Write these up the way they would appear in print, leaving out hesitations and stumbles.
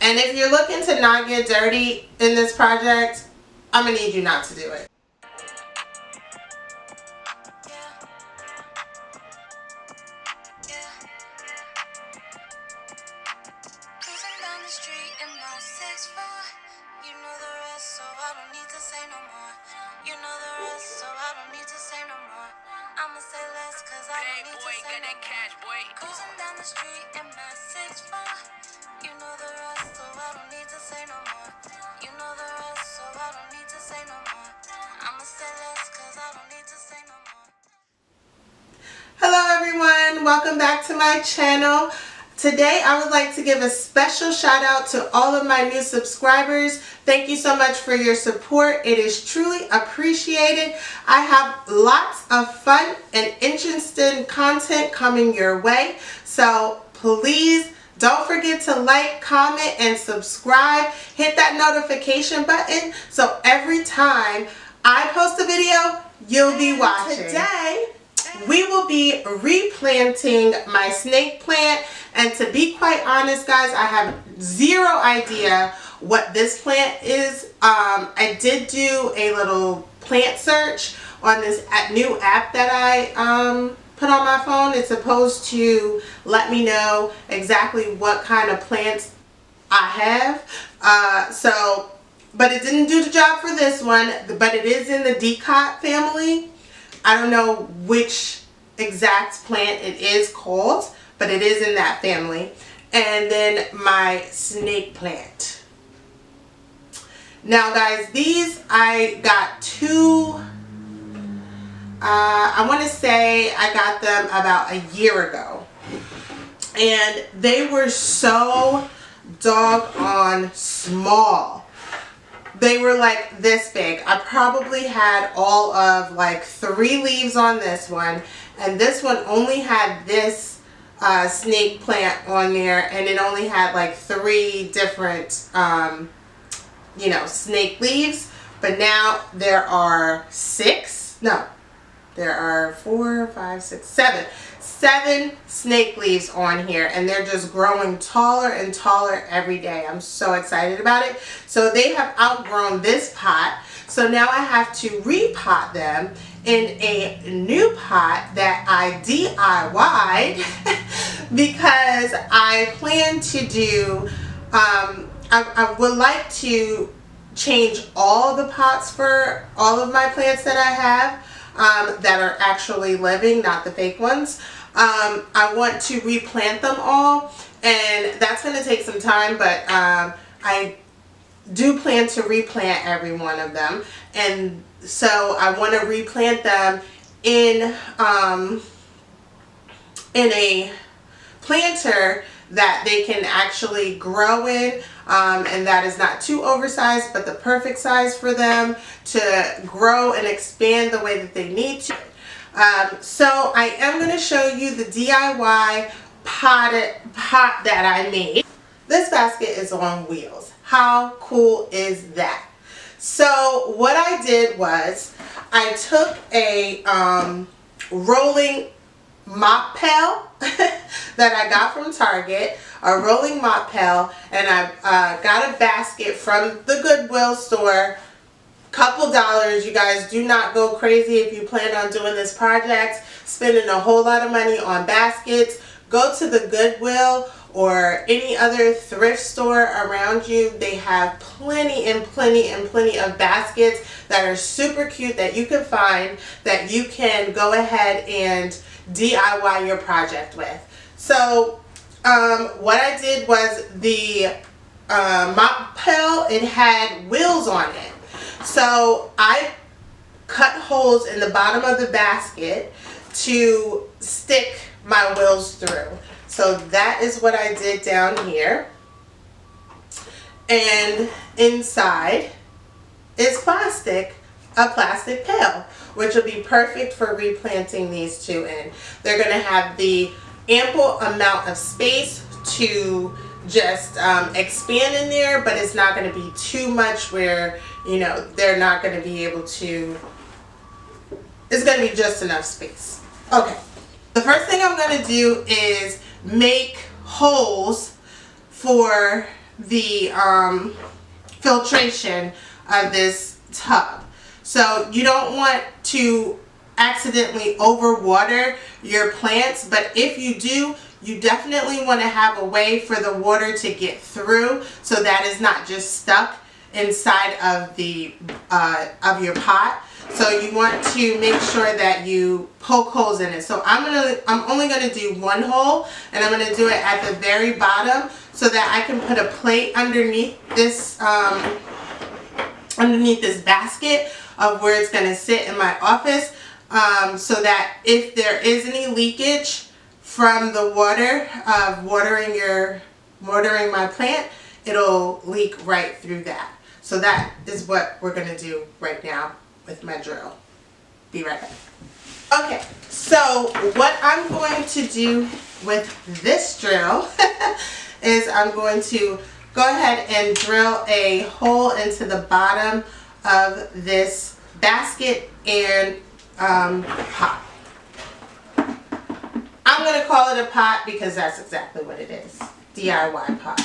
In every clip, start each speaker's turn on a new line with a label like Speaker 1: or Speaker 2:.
Speaker 1: And if you're looking to not get dirty in this project, I'm going to need you not to do it. Hello everyone, welcome back to my channel. Today I would like to give a special shout out to all of my new subscribers. Thank you so much for your support. It is truly appreciated. I have lots of fun and interesting content coming your way. So please don't forget to like, comment, and subscribe. Hit that notification button so every time I post a video, you'll be watching. Today, we will be replanting my snake plant, and to be quite honest guys, I have zero idea what this plant is. I did do a little plant search on this new app that I put on my phone. It's supposed to let me know exactly what kind of plants I have. But it didn't do the job for this one, but it is in the Dicot family. I don't know which exact plant it is called, but it is in that family. And then my snake plant. Now guys, these I got two, I want to say I got them about a year ago. And they were so doggone small. They were like this big. I probably had all of like 3 leaves on this one, and this one only had this snake plant on there, and it only had like 3 different you know, snake leaves. But now there are 6, no, there are 4, 5, 6, 7 snake leaves on here, and they're just growing taller and taller every day. I'm so excited about it. So they have outgrown this pot, so now I have to repot them in a new pot that I DIY'd because I plan to do, I would like to change all the pots for all of my plants that I have that are actually living, not the fake ones. I want to replant them all, and that's going to take some time, but I do plan to replant every one of them. And so I want to replant them in a planter that they can actually grow in, and that is not too oversized, but the perfect size for them to grow and expand the way that they need to. So I am going to show you the DIY pot that I made. This basket is on wheels. How cool is that? So what I did was I took a rolling mop pail that I got from Target, a rolling mop pail, and I got a basket from the Goodwill store. Couple dollars. You guys do not go crazy if you plan on doing this project, spending a whole lot of money on baskets. Go to the Goodwill or any other thrift store around you. They have plenty and plenty and plenty of baskets that are super cute that you can find, that you can go ahead and DIY your project with. So what I did was the mop pail, it had wheels on it. So I cut holes in the bottom of the basket to stick my wheels through. So that is what I did down here. And inside is plastic, a plastic pail, which will be perfect for replanting these two in. They're going to have the ample amount of space to just expand in there, but it's not going to be too much where, you know, they're not going to be able to, it's going to be just enough space. Okay, the first thing I'm going to do is make holes for the filtration of this tub. So you don't want to accidentally overwater your plants, but if you do, you definitely want to have a way for the water to get through so that it's not just stuck inside of the of your pot. So you want to make sure that you poke holes in it. So I'm only gonna do one hole, and I'm gonna do it at the very bottom so that I can put a plate underneath this basket of where it's gonna sit in my office, so that if there is any leakage from the water of watering my plant, it'll leak right through that. So that is what we're gonna do right now with my drill. Be right back. Okay, so what I'm going to do with this drill is I'm going to go ahead and drill a hole into the bottom of this basket and pot. I'm going to call it a pot because that's exactly what it is. DIY pot.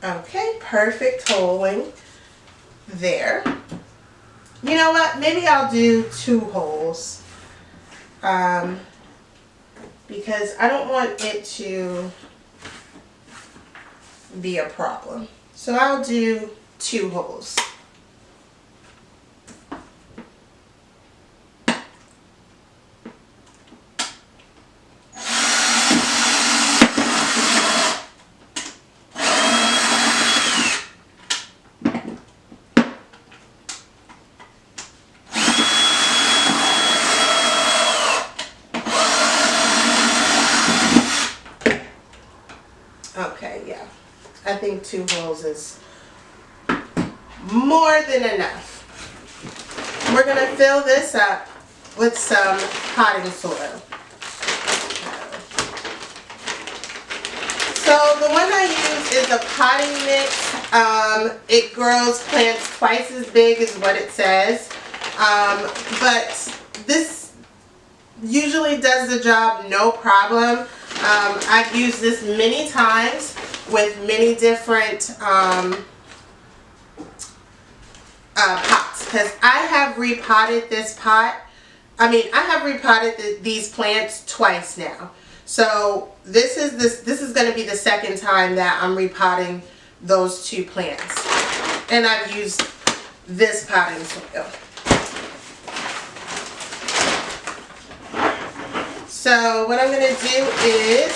Speaker 1: Okay, perfect holing there. You know what? Maybe I'll do 2 holes. Because I don't want it to be a problem. So I'll do 2 holes. Okay, yeah. I think 2 holes is more than enough. We're going to fill this up with some potting soil. So the one I use is a potting mix. It grows plants twice as big as what it says. But this usually does the job no problem. I've used this many times with many different pots, because I have repotted this pot. I have repotted these plants twice now. So this is going to be the second time that I'm repotting those 2 plants, and I've used this potting soil. So what I'm going to do is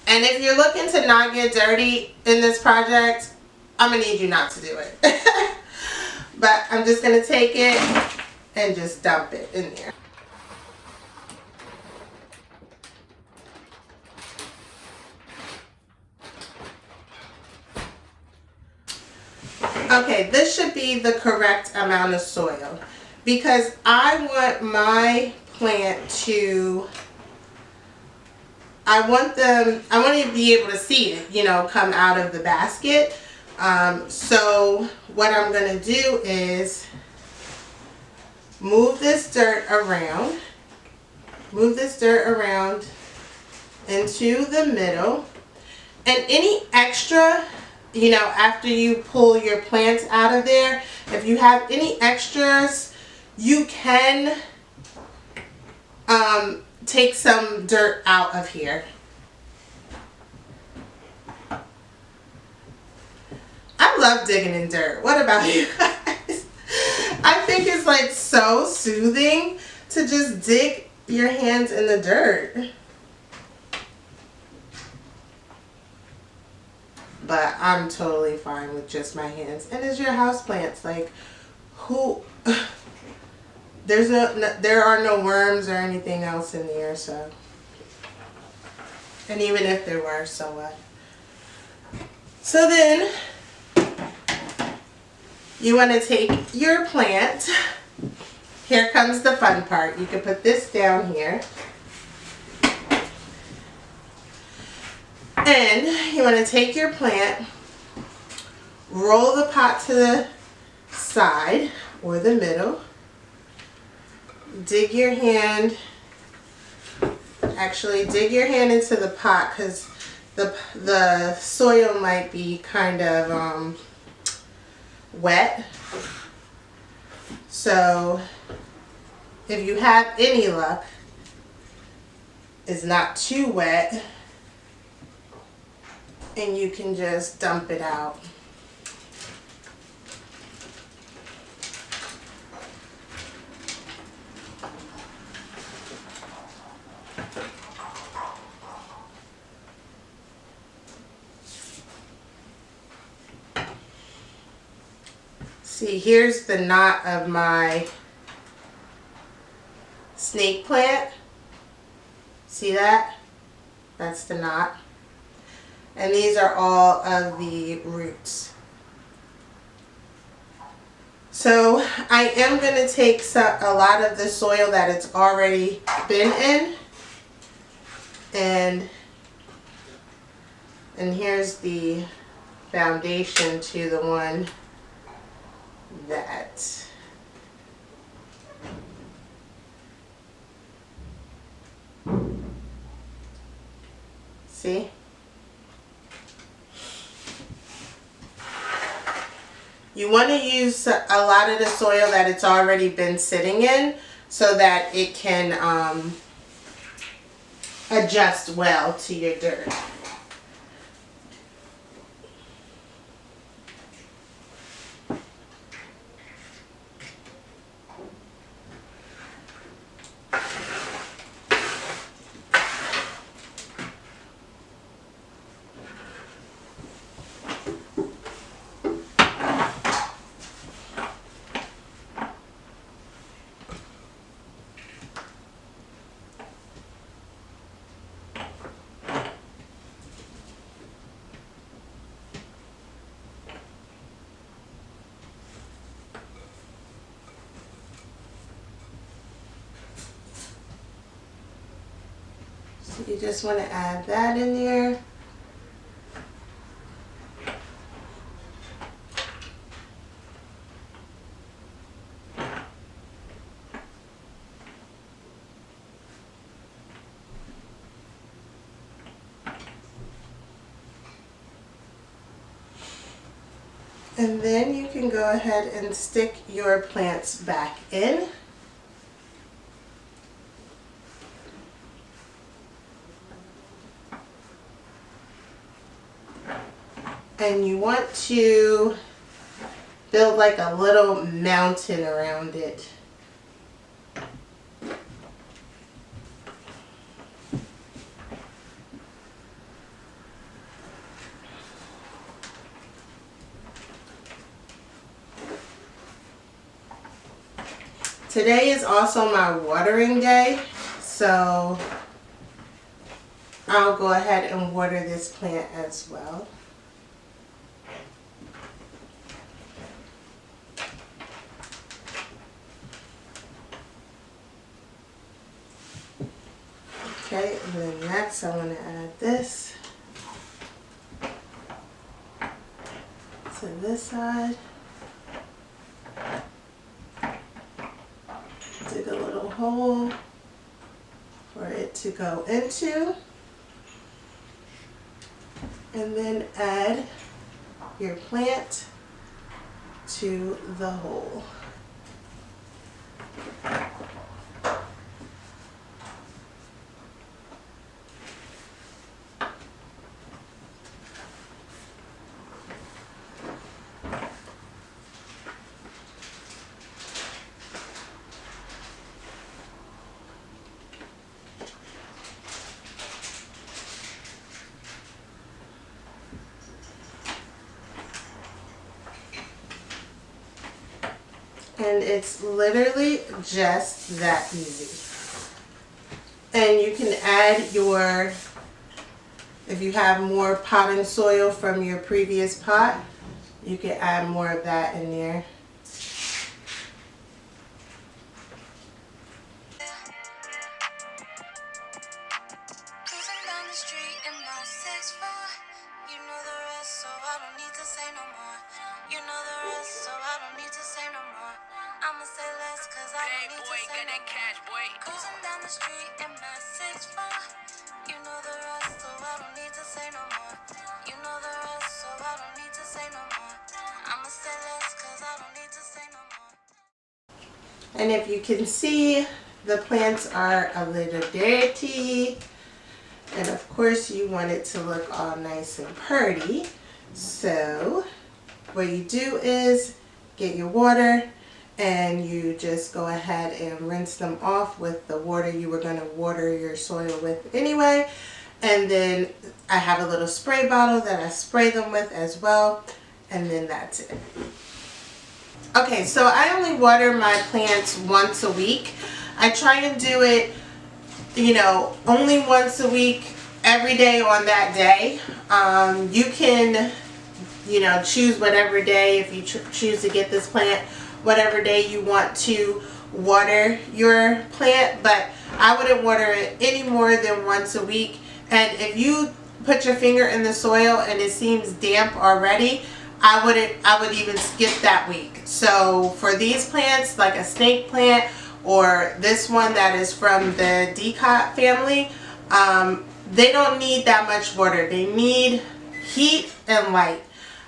Speaker 1: and if you're looking to not get dirty in this project, I'm going to need you not to do it. But I'm just going to take it and just dump it in there. Okay, this should be the correct amount of soil because I want my plant to, I want to be able to see it, come out of the basket. So what I'm going to do is move this dirt around into the middle, and any extra, after you pull your plants out of there, if you have any extras, you can take some dirt out of here. I love digging in dirt. What about you guys? I think it's like so soothing to just dig your hands in the dirt. But I'm totally fine with just my hands. And it's your houseplants. Like, there are no worms or anything else in there, so. And even if there were, so what? So then, you want to take your plant here comes the fun part. You can put this down here. And you want to take your plant, roll the pot to the side or the middle, dig your hand, actually dig your hand into the pot because the soil might be kind of wet. So if you have any luck, it's not too wet, and you can just dump it out. See, here's the knot of my snake plant. See that? That's the knot. And these are all of the roots. So I am going to take a lot of the soil that it's already been in, and here's the foundation to the one that see? You want to use a lot of the soil that it's already been sitting in so that it can adjust well to your dirt. You just want to add that in there. And then you can go ahead and stick your plants back in. And you want to build like a little mountain around it. Today is also my watering day, so I'll go ahead and water this plant as well. Okay, and then next I want to add this to this side. Dig a little hole for it to go into, and then add your plant to the hole. And it's literally just that easy. And you can add your, if you have more potting soil from your previous pot, you can add more of that in there.
Speaker 2: boy, get that cash, boy. Cruising down the street in my 6'4". You know the rest, so I don't need to say no more. You know the rest, so I don't need to say no more. I'ma say less, cause I don't need to say no more.
Speaker 1: And if you can see, the plants are a little dirty. And of course you want it to look all nice and pretty. So what you do is get your water and you just go ahead and rinse them off with the water you were going to water your soil with anyway. And then I have a little spray bottle that I spray them with as well. And then that's it. Okay, so I only water my plants once a week. I try and do it, you know, only once a week, every day on that day. You can, you know, choose whatever day, if you choose to get this plant, whatever day you want to water your plant, but I wouldn't water it any more than once a week. And if you put your finger in the soil and it seems damp already, I would even skip that week. So for these plants, like a snake plant or this one that is from the Dicot family, they don't need that much water. They need heat and light,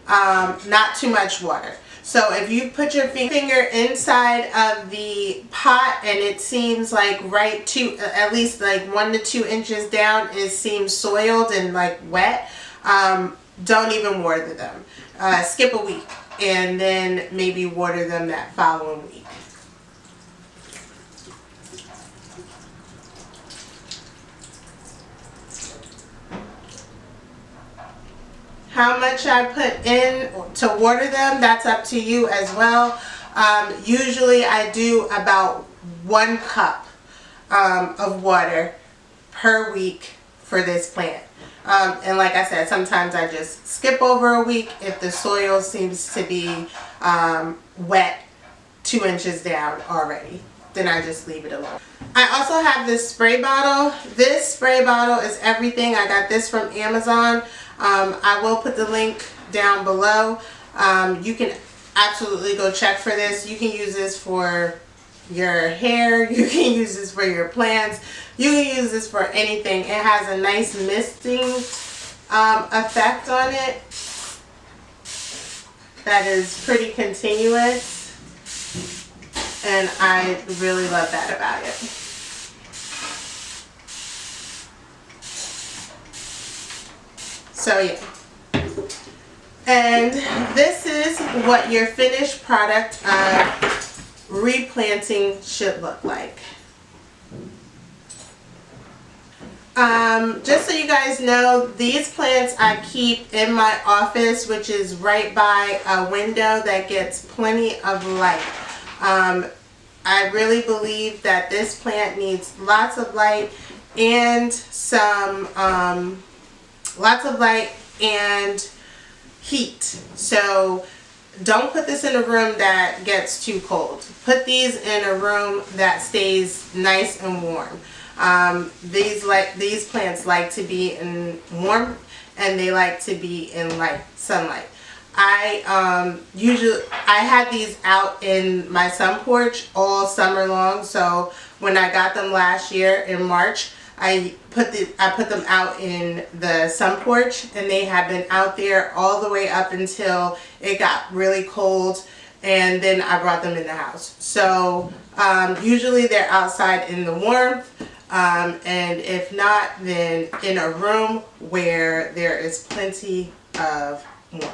Speaker 1: not too much water. So if you put your finger inside of the pot and it seems like right to at least like 1 to 2 inches down, it seems soiled and like wet, don't even water them. Skip a week and then maybe water them that following week. How much I put in to water them, that's up to you as well. Usually I do about 1 cup of water per week for this plant. And like I said, sometimes I just skip over a week if the soil seems to be wet 2 inches down already. Then I just leave it alone. I also have this spray bottle. This spray bottle is everything. I got this from Amazon. I will put the link down below. You can absolutely go check for this. You can use this for your hair. You can use this for your plants. You can use this for anything. It has a nice misting effect on it that is pretty continuous. And I really love that about it. So yeah. And this is what your finished product of replanting should look like. Just so you guys know, these plants I keep in my office, which is right by a window that gets plenty of light. I really believe that this plant needs lots of light and heat. So don't put this in a room that gets too cold. Put these in a room that stays nice and warm. These plants like to be in warmth and they like to be in sunlight. I had these out in my sun porch all summer long. So when I got them last year in March, I put them out in the sun porch, and they have been out there all the way up until it got really cold, and then I brought them in the house. So usually they're outside in the warmth, and if not, then in a room where there is plenty of warmth.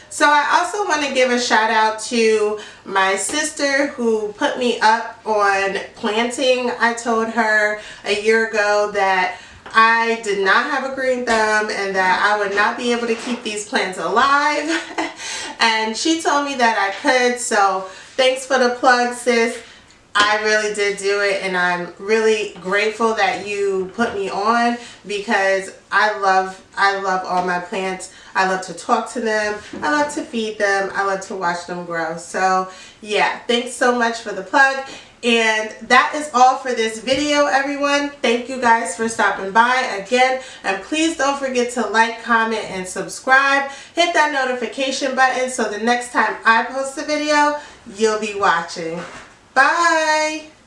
Speaker 1: So I also want to give a shout out to my sister who put me up on planting. I told her a year ago that I did not have a green thumb and that I would not be able to keep these plants alive. And she told me that I could, so thanks for the plug, sis. I really did do it, and I'm really grateful that you put me on, because I love all my plants. I love to talk to them. I love to feed them. I love to watch them grow. So yeah, thanks so much for the plug. And that is all for this video, everyone. Thank you guys for stopping by again. And please don't forget to like, comment, and subscribe. Hit that notification button so the next time I post a video, you'll be watching. Bye.